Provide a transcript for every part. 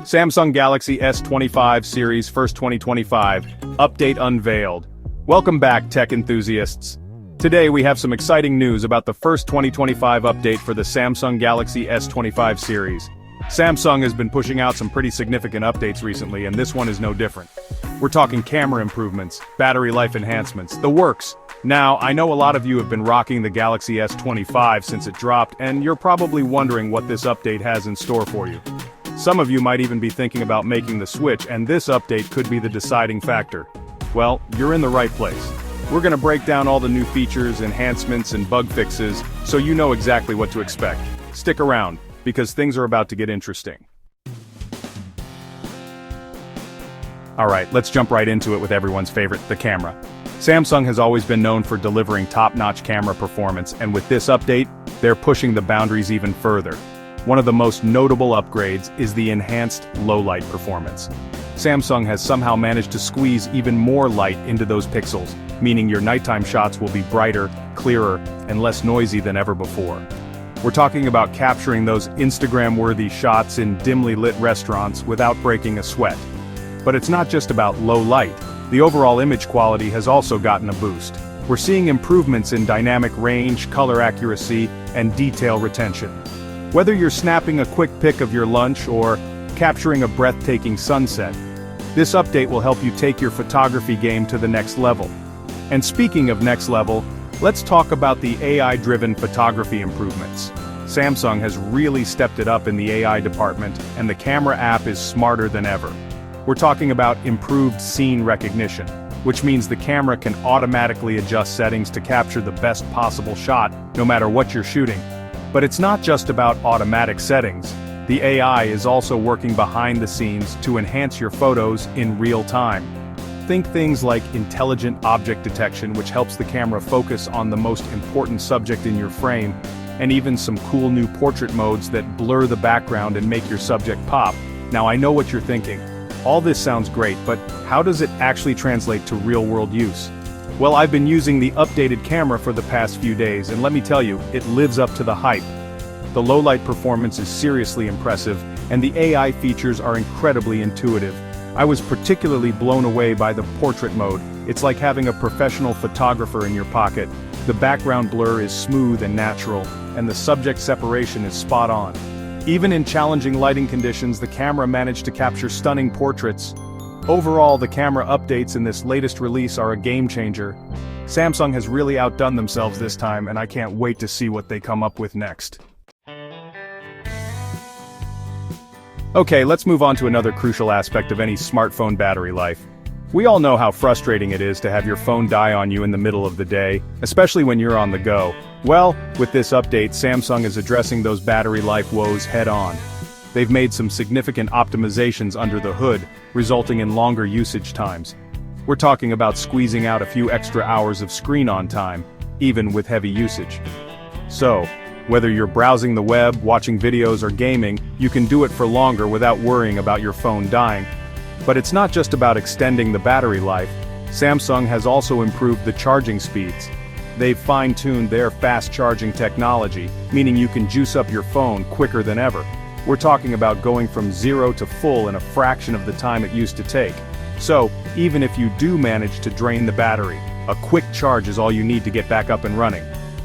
Samsung Galaxy S25 series first 2025, update unveiled. Welcome back, tech enthusiasts. Today we have some exciting news about the first 2025 update for the Samsung Galaxy S25 series. Samsung has been pushing out some pretty significant updates recently, and this one is no different. We're talking camera improvements, battery life enhancements, the works. Now, I know a lot of you have been rocking the Galaxy S25 since it dropped, and you're probably wondering what this update has in store for you. Some of you might even be thinking about making the switch, and this update could be the deciding factor. Well, you're in the right place. We're gonna break down all the new features, enhancements, and bug fixes, so you know exactly what to expect. Stick around, because things are about to get interesting. Alright, let's jump right into it with everyone's favorite, the camera. Samsung has always been known for delivering top-notch camera performance, and with this update, they're pushing the boundaries even further. One of the most notable upgrades is the enhanced low-light performance. Samsung has somehow managed to squeeze even more light into those pixels, meaning your nighttime shots will be brighter, clearer, and less noisy than ever before. We're talking about capturing those Instagram-worthy shots in dimly lit restaurants without breaking a sweat. But it's not just about low light. The overall image quality has also gotten a boost. We're seeing improvements in dynamic range, color accuracy, and detail retention. Whether you're snapping a quick pic of your lunch or capturing a breathtaking sunset, this update will help you take your photography game to the next level. And speaking of next level, let's talk about the AI-driven photography improvements. Samsung has really stepped it up in the AI department, and the camera app is smarter than ever. We're talking about improved scene recognition, which means the camera can automatically adjust settings to capture the best possible shot, no matter what you're shooting. But it's not just about automatic settings. The AI is also working behind the scenes to enhance your photos in real time. Think things like intelligent object detection, which helps the camera focus on the most important subject in your frame, and even some cool new portrait modes that blur the background and make your subject pop. Now, I know what you're thinking. All this sounds great, but how does it actually translate to real-world use? Well, I've been using the updated camera for the past few days, and let me tell you, it lives up to the hype. The low-light performance is seriously impressive, and the AI features are incredibly intuitive. I was particularly blown away by the portrait mode. It's like having a professional photographer in your pocket. The background blur is smooth and natural, and the subject separation is spot on. Even in challenging lighting conditions, the camera managed to capture stunning portraits. Overall, the camera updates in this latest release are a game-changer. Samsung has really outdone themselves this time, and I can't wait to see what they come up with next. Okay, let's move on to another crucial aspect of any smartphone battery life. We all know how frustrating it is to have your phone die on you in the middle of the day, especially when you're on the go. Well, with this update, Samsung is addressing those battery life woes head-on. They've made some significant optimizations under the hood, resulting in longer usage times. We're talking about squeezing out a few extra hours of screen-on time, even with heavy usage. So, whether you're browsing the web, watching videos, or gaming, you can do it for longer without worrying about your phone dying. But it's not just about extending the battery life. Samsung has also improved the charging speeds. They've fine-tuned their fast-charging technology, meaning you can juice up your phone quicker than ever. We're talking about going from 0 to full in a fraction of the time it used to take. So, even if you do manage to drain the battery, a quick charge is all you need to get back up and running.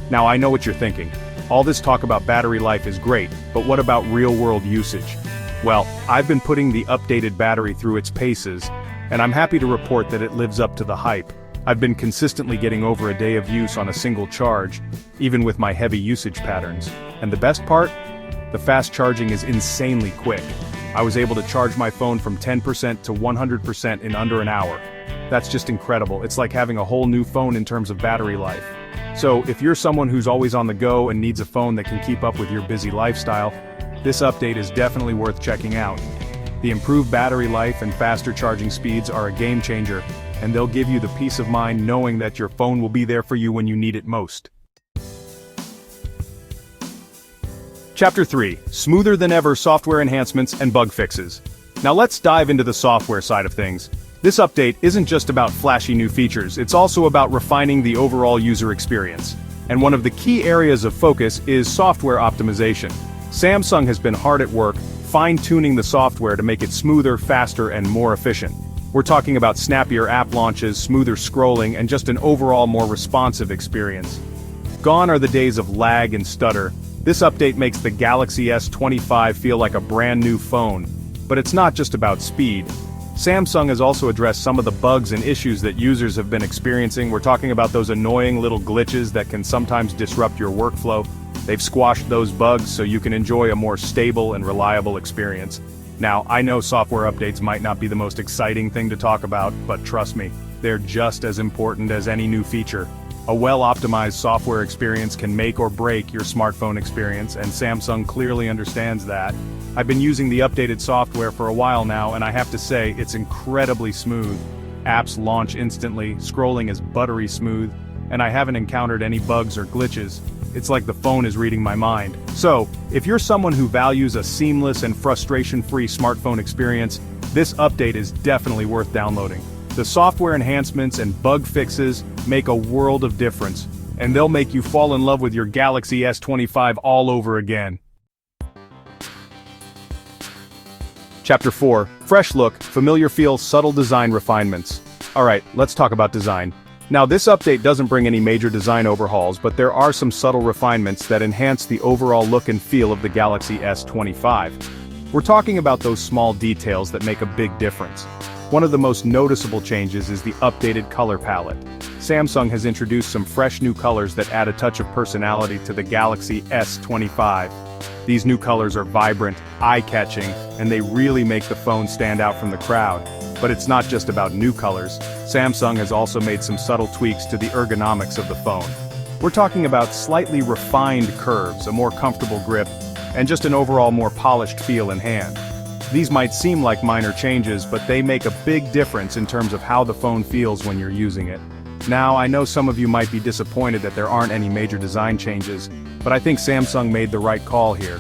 Now, I know what you're thinking. All this talk about battery life is great, but what about real-world usage? Well, I've been putting the updated battery through its paces, and I'm happy to report that it lives up to the hype. I've been consistently getting over a day of use on a single charge, even with my heavy usage patterns. And the best part? The fast charging is insanely quick. I was able to charge my phone from 10% to 100% in under an hour. That's just incredible. It's like having a whole new phone in terms of battery life. So, if you're someone who's always on the go and needs a phone that can keep up with your busy lifestyle, this update is definitely worth checking out. The improved battery life and faster charging speeds are a game changer, and they'll give you the peace of mind knowing that your phone will be there for you when you need it most. Chapter 3, Smoother Than Ever Software Enhancements and Bug Fixes. Now let's dive into the software side of things. This update isn't just about flashy new features, it's also about refining the overall user experience. And one of the key areas of focus is software optimization. Samsung has been hard at work, fine-tuning the software to make it smoother, faster, and more efficient. We're talking about snappier app launches, smoother scrolling, and just an overall more responsive experience. Gone are the days of lag and stutter. This update makes the Galaxy S25 feel like a brand new phone. But it's not just about speed. Samsung has also addressed some of the bugs and issues that users have been experiencing. We're talking about those annoying little glitches that can sometimes disrupt your workflow. They've squashed those bugs so you can enjoy a more stable and reliable experience. Now, I know software updates might not be the most exciting thing to talk about, but trust me, they're just as important as any new feature. A well-optimized software experience can make or break your smartphone experience, and Samsung clearly understands that. I've been using the updated software for a while now, and I have to say, it's incredibly smooth. Apps launch instantly, scrolling is buttery smooth, and I haven't encountered any bugs or glitches. It's like the phone is reading my mind. So, if you're someone who values a seamless and frustration-free smartphone experience, this update is definitely worth downloading. The software enhancements and bug fixes make a world of difference, and they'll make you fall in love with your Galaxy S25 all over again. Chapter 4, Fresh Look, Familiar Feel, Subtle Design Refinements. Alright, let's talk about design. Now this update doesn't bring any major design overhauls, but there are some subtle refinements that enhance the overall look and feel of the Galaxy S25. We're talking about those small details that make a big difference. One of the most noticeable changes is the updated color palette. Samsung has introduced some fresh new colors that add a touch of personality to the Galaxy S25. These new colors are vibrant, eye-catching, and they really make the phone stand out from the crowd. But it's not just about new colors. Samsung has also made some subtle tweaks to the ergonomics of the phone. We're talking about slightly refined curves, a more comfortable grip, and just an overall more polished feel in hand. These might seem like minor changes, but they make a big difference in terms of how the phone feels when you're using it. Now, I know some of you might be disappointed that there aren't any major design changes, but I think Samsung made the right call here.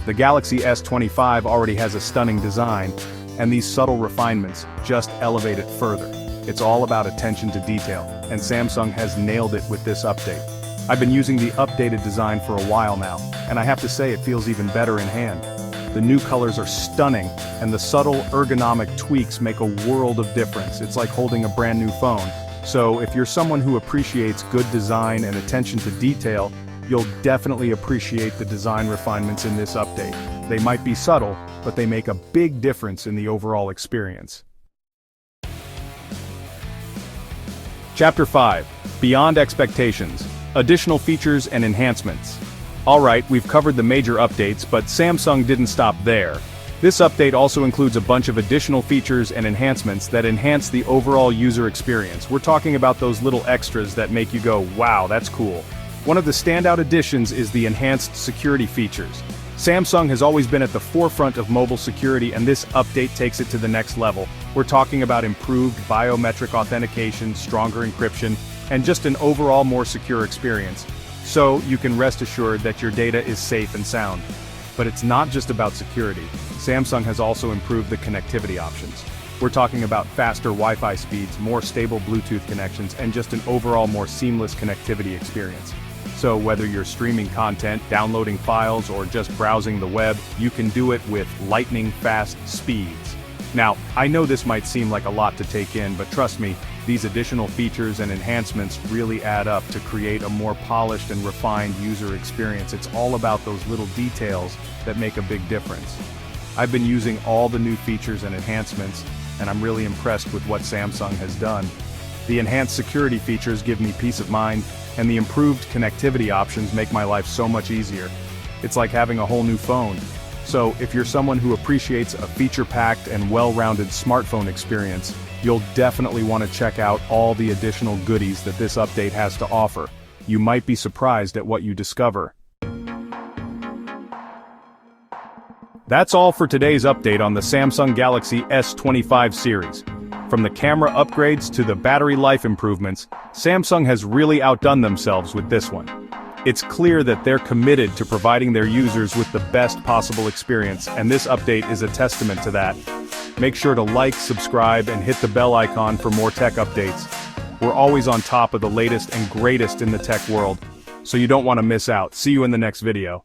The Galaxy S25 already has a stunning design, and these subtle refinements just elevate it further. It's all about attention to detail, and Samsung has nailed it with this update. I've been using the updated design for a while now, and I have to say it feels even better in hand. The new colors are stunning, and the subtle ergonomic tweaks make a world of difference. It's like holding a brand new phone. So if you're someone who appreciates good design and attention to detail, you'll definitely appreciate the design refinements in this update. They might be subtle, but they make a big difference in the overall experience. Chapter 5, Beyond Expectations, Additional Features and Enhancements. Alright, we've covered the major updates, but Samsung didn't stop there. This update also includes a bunch of additional features and enhancements that enhance the overall user experience. We're talking about those little extras that make you go, wow, that's cool. One of the standout additions is the enhanced security features. Samsung has always been at the forefront of mobile security, and this update takes it to the next level. We're talking about improved biometric authentication, stronger encryption, and just an overall more secure experience. So you can rest assured that your data is safe and sound. But it's not just about security. Samsung has also improved the connectivity options. We're talking about faster Wi-Fi speeds, more stable Bluetooth connections, and just an overall more seamless connectivity experience. So whether you're streaming content, downloading files, or just browsing the web, you can do it with lightning-fast speeds. Now, I know this might seem like a lot to take in, but trust me, these additional features and enhancements really add up to create a more polished and refined user experience. It's all about those little details that make a big difference. I've been using all the new features and enhancements, and I'm really impressed with what Samsung has done. The enhanced security features give me peace of mind, and the improved connectivity options make my life so much easier. It's like having a whole new phone. So, if you're someone who appreciates a feature-packed and well-rounded smartphone experience, you'll definitely want to check out all the additional goodies that this update has to offer. You might be surprised at what you discover. That's all for today's update on the Samsung Galaxy S25 series. From the camera upgrades to the battery life improvements, Samsung has really outdone themselves with this one. It's clear that they're committed to providing their users with the best possible experience, and this update is a testament to that. Make sure to like, subscribe, and hit the bell icon for more tech updates. We're always on top of the latest and greatest in the tech world, so you don't want to miss out. See you in the next video.